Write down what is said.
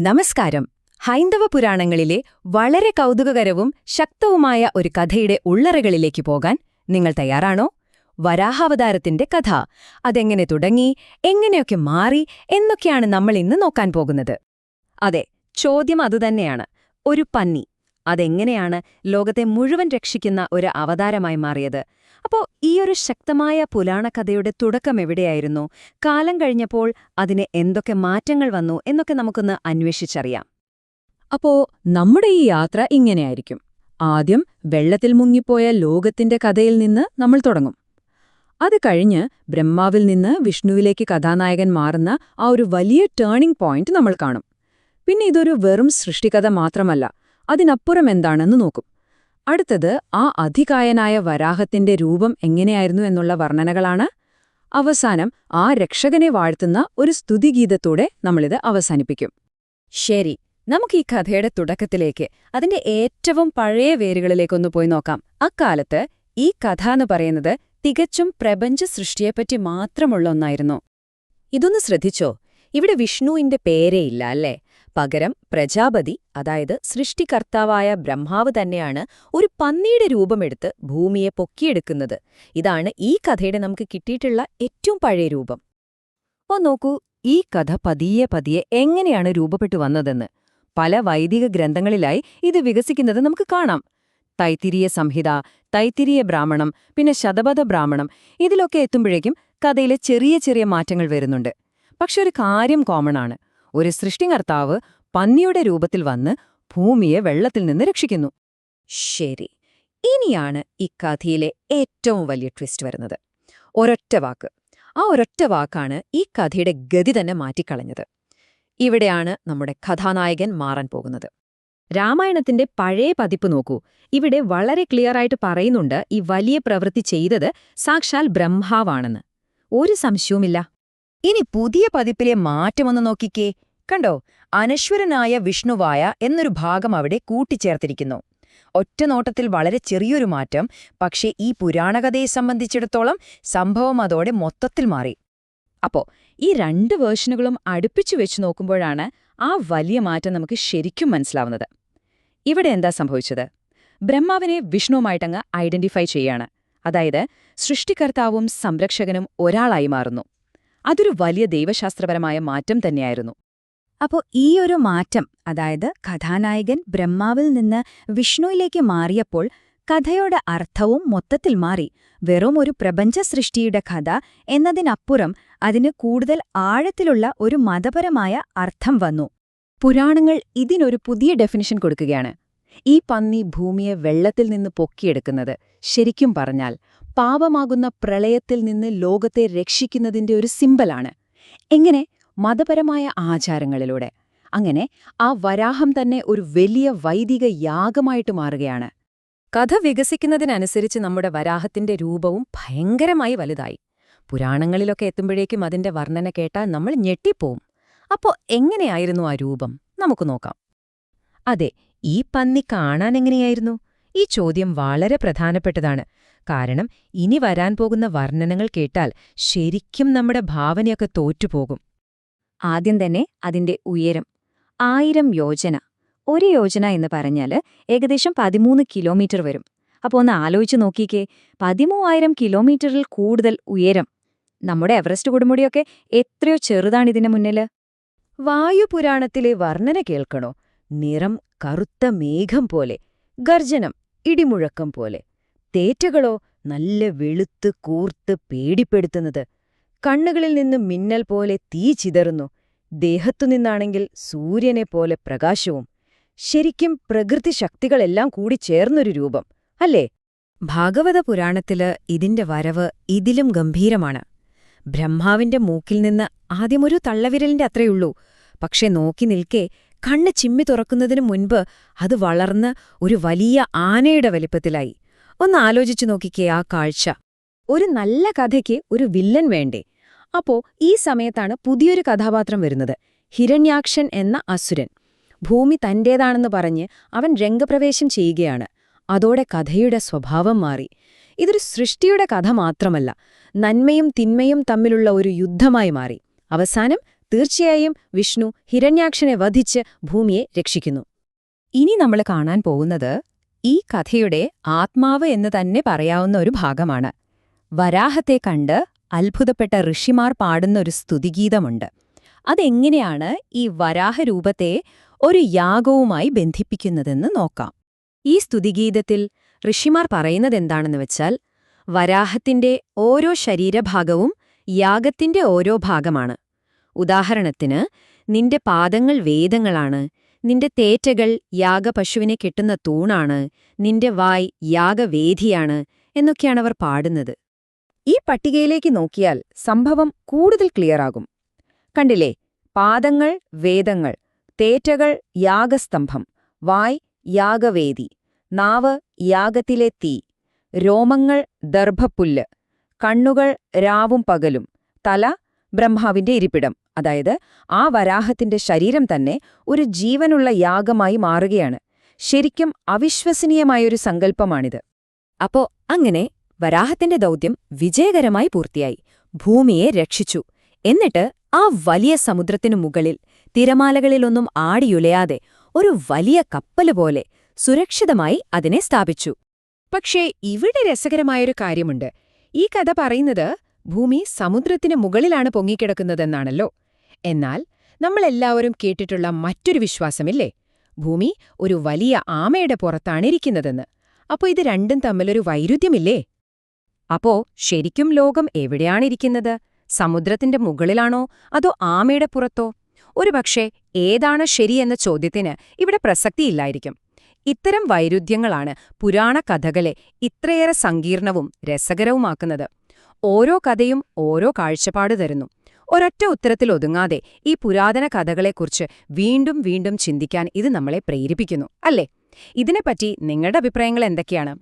നമസ്കാരം. ഹൈന്ദവ പുരാണങ്ങളിലെ വളരെ കൗതുകകരവും ശക്തവുമായ ഒരു കഥയുടെ ഉള്ളറകളിലേക്ക് പോകാൻ നിങ്ങൾ തയ്യാറാണോ? വരാഹാവതാരത്തിന്റെ കഥ. അതെങ്ങനെ തുടങ്ങി, എങ്ങനെയൊക്കെ മാറി എന്നൊക്കെയാണ് നമ്മൾ ഇന്ന് നോക്കാൻ പോകുന്നത്. അതെ, ചോദ്യം അതുതന്നെയാണ്. ഒരു പന്നി അതെങ്ങനെയാണ് ലോകത്തെ മുഴുവൻ രക്ഷിക്കുന്ന ഒരു അവതാരമായി മാറിയത്? അപ്പോ ഈയൊരു ശക്തമായ പുരാണകഥയുടെ തുടക്കം എവിടെയായിരുന്നു? കാലം കഴിഞ്ഞപ്പോൾ അതിന് എന്തൊക്കെ മാറ്റങ്ങൾ വന്നു എന്നൊക്കെ നമുക്കൊന്ന് അന്വേഷിച്ചറിയാം. അപ്പോ നമ്മുടെ ഈ യാത്ര ഇങ്ങനെയായിരിക്കും. ആദ്യം വെള്ളത്തിൽ മുങ്ങിപ്പോയ ലോകത്തിന്റെ കഥയിൽ നിന്ന് നമ്മൾ തുടങ്ങും. അത് കഴിഞ്ഞ് ബ്രഹ്മാവിൽ നിന്ന് വിഷ്ണുവിലേക്ക് കഥാനായകൻ മാറുന്ന ആ ഒരു വലിയ ടേണിംഗ് പോയിന്റ് നമ്മൾ കാണും. പിന്നെ ഇതൊരു വെറും സൃഷ്ടികഥ മാത്രമല്ല, അതിനപ്പുറം എന്താണെന്ന് നോക്കും. അടുത്തത് ആ അതികായനായ വരാഹത്തിന്റെ രൂപം എങ്ങനെയായിരുന്നു എന്നുള്ള വർണ്ണനകളാണ്. അവസാനം ആ രക്ഷകനെ വാഴ്ത്തുന്ന ഒരു സ്തുതിഗീതത്തോടെ നമ്മളിത് അവസാനിപ്പിക്കും. ശരി, നമുക്ക് ഈ കഥയുടെ തുടക്കത്തിലേക്ക്, അതിന്റെ ഏറ്റവും പഴയ വേരുകളിലേക്കൊന്ന് പോയി നോക്കാം. അക്കാലത്ത് ഈ കഥ എന്ന് പറയുന്നത് തികച്ചും പ്രപഞ്ച സൃഷ്ടിയെപ്പറ്റി മാത്രമുള്ള ഒന്നായിരുന്നു. ഇതൊന്ന് ശ്രദ്ധിച്ചോ, ഇവിടെ വിഷ്ണുവിന്റെ പേരേയില്ല അല്ലേ? പകരം പ്രജാപതി, അതായത് സൃഷ്ടികർത്താവായ ബ്രഹ്മാവ് തന്നെയാണ് ഒരു പന്നിയുടെ രൂപമെടുത്ത് ഭൂമിയെ പൊക്കിയെടുക്കുന്നത്. ഇതാണ് ഈ കഥയുടെ നമുക്ക് കിട്ടിയിട്ടുള്ള ഏറ്റവും പഴയ രൂപം. അപ്പോൾ നോക്കൂ, ഈ കഥ പതിയെ പതിയെ എങ്ങനെയാണ് രൂപപ്പെട്ടു വന്നതെന്ന്. പല വൈദിക ഗ്രന്ഥങ്ങളിലായി ഇത് വികസിക്കുന്നത് നമുക്ക് കാണാം. തൈത്തിരീയ സംഹിത, തൈത്തിരീയ ബ്രാഹ്മണം, പിന്നെ ശതപഥ ബ്രാഹ്മണം, ഇതിലൊക്കെ എത്തുമ്പോഴേക്കും കഥയിലെ ചെറിയ ചെറിയ മാറ്റങ്ങൾ വരുന്നുണ്ട്. പക്ഷെ ഒരു കാര്യം കോമൺ ആണ്. ഒരു സൃഷ്ടികർത്താവ് പന്നിയുടെ രൂപത്തിൽ വന്ന് ഭൂമിയെ വെള്ളത്തിൽ നിന്ന് രക്ഷിക്കുന്നു. ശരി, ഇനിയാണ് ഈ കഥയിലെ ഏറ്റവും വലിയ ട്വിസ്റ്റ് വരുന്നത്. ഒരൊറ്റ വാക്ക്. ആ ഒരൊറ്റ വാക്കാണ് ഈ കഥയുടെ ഗതി തന്നെ മാറ്റിക്കളഞ്ഞത്. ഇവിടെയാണ് നമ്മുടെ കഥാനായകൻ മാറാൻ പോകുന്നത്. രാമായണത്തിന്റെ പഴയ പതിപ്പ് നോക്കൂ. ഇവിടെ വളരെ ക്ലിയറായിട്ട് പറയുന്നുണ്ട് ഈ വലിയ പ്രവൃത്തി ചെയ്തത് സാക്ഷാൽ ബ്രഹ്മാവാണെന്ന്. ഒരു സംശയവുമില്ല. ഇനി പുതിയ പതിപ്പിലെ മാറ്റമൊന്ന് നോക്കിക്കേ. കണ്ടോ, അനശ്വരനായ വിഷ്ണുവായ എന്നൊരു ഭാഗം അവിടെ കൂട്ടിച്ചേർത്തിരിക്കുന്നു. ഒറ്റനോട്ടത്തിൽ വളരെ ചെറിയൊരു മാറ്റം, പക്ഷേ ഈ പുരാണകഥയെ സംബന്ധിച്ചിടത്തോളം സംഭവം അതോടെ മൊത്തത്തിൽ മാറി. അപ്പോ ഈ രണ്ട് വേർഷനുകളും അടുപ്പിച്ചു വെച്ച് നോക്കുമ്പോഴാണ് ആ വലിയ മാറ്റം നമുക്ക് ശരിക്കും മനസ്സിലാവുന്നത്. ഇവിടെ എന്താ സംഭവിച്ചത്? ബ്രഹ്മാവിനെ വിഷ്ണുവുമായിട്ടങ്ങ് ഐഡന്റിഫൈ ചെയ്യാണ്. അതായത് സൃഷ്ടികർത്താവും സംരക്ഷകനും ഒരാളായി മാറുന്നു. അതൊരു വലിയ ദൈവശാസ്ത്രപരമായ മാറ്റം തന്നെയായിരുന്നു. അപ്പോൾ ഈ ഒരു മാറ്റം, അതായത് കഥാനായകൻ ബ്രഹ്മാവിൽ നിന്ന് വിഷ്ണുവിലേക്ക് മാറിയപ്പോൾ കഥയുടെ അർത്ഥവും മൊത്തത്തിൽ മാറി. വെറും ഒരു പ്രപഞ്ച സൃഷ്ടിയുടെ കഥ എന്നതിനപ്പുറം അതിന് കൂടുതൽ ആഴത്തിലുള്ള ഒരു മതപരമായ അർത്ഥം വന്നു. പുരാണങ്ങൾ ഇതിനൊരു പുതിയ ഡെഫിനിഷൻ കൊടുക്കുകയാണ്. ഈ പന്നി ഭൂമിയെ വെള്ളത്തിൽ നിന്ന് പൊക്കിയെടുക്കുന്നത് ശരിക്കും പറഞ്ഞാൽ പാപമാകുന്ന പ്രളയത്തിൽ നിന്ന് ലോകത്തെ രക്ഷിക്കുന്നതിന്റെ ഒരു സിമ്പലാണ്. എങ്ങനെ? മതപരമായ ആചാരങ്ങളിലൂടെ. അങ്ങനെ ആ വരാഹം തന്നെ ഒരു വലിയ വൈദിക യാഗമായിട്ട് മാറുകയാണ്. കഥ വികസിക്കുന്നതിനനുസരിച്ച് നമ്മുടെ വരാഹത്തിന്റെ രൂപവും ഭയങ്കരമായി വലുതായി. പുരാണങ്ങളിലൊക്കെ എത്തുമ്പോഴേക്കും അതിന്റെ വർണ്ണന കേട്ടാൽ നമ്മൾ ഞെട്ടിപ്പോവും. അപ്പോ എങ്ങനെയായിരുന്നു ആ രൂപം? നമുക്ക് നോക്കാം. അതെ, ഈ പന്നി കാണാനെങ്ങനെയായിരുന്നു? ഈ ചോദ്യം വളരെ പ്രധാനപ്പെട്ടതാണ്. കാരണം ഇനി വരാൻ പോകുന്ന വർണ്ണനകൾ കേട്ടാൽ ശരിക്കും നമ്മുടെ ഭാവനയൊക്കെ തോറ്റുപോകും. ആദ്യം തന്നെ അതിന്റെ ഉയരം. 1000 യോജന. ഒരു യോജന എന്ന് പറഞ്ഞാൽ ഏകദേശം 13 കിലോമീറ്റർ വരും. അപ്പോൾ ഒന്ന് ആലോചിച്ച് നോക്കിക്കേ, 13,000 കിലോമീറ്ററിൽ കൂടുതൽ ഉയരം. നമ്മുടെ എവറസ്റ്റ് കൊടുമുടിയൊക്കെ എത്രയോ ചെറുതാണിതിന് മുന്നിൽ. വായുപുരാണത്തിലെ വർണ്ണന കേൾക്കണോ? നിറം കറുത്ത മേഘം പോലെ, ഗർജനം ഇടിമുഴക്കം പോലെ. തേറ്റകളോ നല്ല വെളുത്ത് കൂർത്ത് പേടിപ്പെടുത്തുന്നത്. കണ്ണുകളിൽ നിന്ന് മിന്നൽ പോലെ തീ ചിതറുന്നു. ദേഹത്തുനിന്നാണെങ്കിൽ സൂര്യനെപ്പോലെ പ്രകാശവും. ശരിക്കും പ്രകൃതി ശക്തികളെല്ലാം കൂടി ചേർന്നൊരു രൂപം അല്ലേ? ഭാഗവത പുരാണത്തില് ഇതിന്റെ വരവ് ഇതിലും ഗംഭീരമാണ്. ബ്രഹ്മാവിന്റെ മൂക്കിൽ നിന്ന് ആദ്യമൊരു തള്ളവിരലിന്റെ അത്രയുള്ളൂ. പക്ഷെ നോക്കി നിൽക്കെ കണ്ണ് ചിമ്മി തുറക്കുന്നതിനു മുൻപ് അത് വളർന്ന് ഒരു വലിയ ആനയുടെ വലിപ്പത്തിലായി. ഒന്ന് ആലോചിച്ചു നോക്കിക്കേ ആ കാഴ്ച. ഒരു നല്ല കഥയ്ക്ക് ഒരു വില്ലൻ വേണ്ടേ? അപ്പോ ഈ സമയത്താണ് പുതിയൊരു കഥാപാത്രം വരുന്നത്. ഹിരണ്യാക്ഷൻ എന്ന അസുരൻ. ഭൂമി തന്റേതാണെന്ന് പറഞ്ഞ് അവൻ രംഗപ്രവേശം ചെയ്യുകയാണ്. അതോടെ കഥയുടെ സ്വഭാവം മാറി. ഇതൊരു സൃഷ്ടിയുടെ കഥ മാത്രമല്ല, നന്മയും തിന്മയും തമ്മിലുള്ള ഒരു യുദ്ധമായി മാറി. അവസാനം തീർച്ചയായും വിഷ്ണു ഹിരണ്യാക്ഷനെ വധിച്ച് ഭൂമിയെ രക്ഷിക്കുന്നു. ഇനി നമ്മൾ കാണാൻ പോകുന്നത് ഈ കഥയുടെ ആത്മാവ് എന്ന് തന്നെ പറയാവുന്ന ഒരു ഭാഗമാണ്. വരാഹത്തെ കണ്ട് അത്ഭുതപ്പെട്ട ഋഷിമാർ പാടുന്ന ഒരു സ്തുതിഗീതമുണ്ട്. അതെങ്ങനെയാണ് ഈ വരാഹരൂപത്തെ ഒരു യാഗവുമായി ബന്ധിപ്പിക്കുന്നതെന്ന് നോക്കാം. ഈ സ്തുതിഗീതത്തിൽ ഋഷിമാർ പറയുന്നതെന്താണെന്ന് വെച്ചാൽ, വരാഹത്തിന്റെ ഓരോ ശരീരഭാഗവും യാഗത്തിന്റെ ഓരോ ഭാഗമാണ്. ഉദാഹരണത്തിന്, നിന്റെ പാദങ്ങൾ വേദങ്ങളാണ്, നിന്റെ തേറ്റകൾ യാഗപശുവിനെ കെട്ടുന്ന തൂണാണ്, നിന്റെ വായ് യാഗവേദിയാണ് എന്നൊക്കെയാണവർ പാടുന്നത്. ഈ പട്ടികയിലേക്ക് നോക്കിയാൽ സംഭവം കൂടുതൽ ക്ലിയറാകും. കണ്ടില്ലേ? പാദങ്ങൾ വേദങ്ങൾ, തേറ്റകൾ യാഗസ്തംഭം, വായ് യാഗവേദി, നാവ് യാഗത്തിലെ തീ, രോമങ്ങൾ ദർഭപ്പുല്ല്, കണ്ണുകൾ രാവും പകലും, തല ബ്രഹ്മാവിന്റെ ഇരിപ്പിടം. അതായത് ആ വരാഹത്തിന്റെ ശരീരം തന്നെ ഒരു ജീവനുള്ള യാഗമായി മാറുകയാണ്. ശരിക്കും അവിശ്വസനീയമായൊരു സങ്കല്പമാണിത്. അപ്പോ അങ്ങനെ വരാഹത്തിന്റെ ദൗത്യം വിജയകരമായി പൂർത്തിയായി. ഭൂമിയെ രക്ഷിച്ചു. എന്നിട്ട് ആ വലിയ സമുദ്രത്തിനു മുകളിൽ തിരമാലകളിലൊന്നും ആടിയുലയാതെ ഒരു വലിയ കപ്പല് പോലെ സുരക്ഷിതമായി അതിനെ സ്ഥാപിച്ചു. പക്ഷേ ഇവിടെ രസകരമായൊരു കാര്യമുണ്ട്. ഈ കഥ പറയുന്നത് ഭൂമി സമുദ്രത്തിന് മുകളിലാണ് പൊങ്ങിക്കിടക്കുന്നതെന്നാണല്ലോ. എന്നാൽ നമ്മളെല്ലാവരും കേട്ടിട്ടുള്ള മറ്റൊരു വിശ്വാസമില്ലേ? ഭൂമി ഒരു വലിയ ആമയുടെ പുറത്താണിരിക്കുന്നതെന്ന്. അപ്പോ ഇത് രണ്ടും തമ്മിലൊരു വൈരുദ്ധ്യമില്ലേ? അപ്പോ ശരിക്കും ലോകം എവിടെയാണിരിക്കുന്നത്? സമുദ്രത്തിന്റെ മുകളിലാണോ അതോ ആമയുടെ പുറത്തോ? ഒരുപക്ഷെ ഏതാണ് ശരിയെന്ന ചോദ്യത്തിന് ഇവിടെ പ്രസക്തിയില്ലായിരിക്കും. ഇത്തരം വൈരുദ്ധ്യങ്ങളാണ് പുരാണ കഥകളെ ഇത്രയേറെ സങ്കീർണവും രസകരവുമാക്കുന്നത്. ഓരോ കഥയും ഓരോ കാഴ്ചപ്പാട് തരുന്നു. ഒരൊറ്റ ഉത്തരത്തിൽ ഒതുങ്ങാതെ ഈ പുരാതന കഥകളെക്കുറിച്ച് വീണ്ടും വീണ്ടും ചിന്തിക്കാൻ ഇത് നമ്മളെ പ്രേരിപ്പിക്കുന്നു, അല്ലേ? ഇതിനെപ്പറ്റി നിങ്ങളുടെ അഭിപ്രായങ്ങൾ എന്തൊക്കെയാണ്?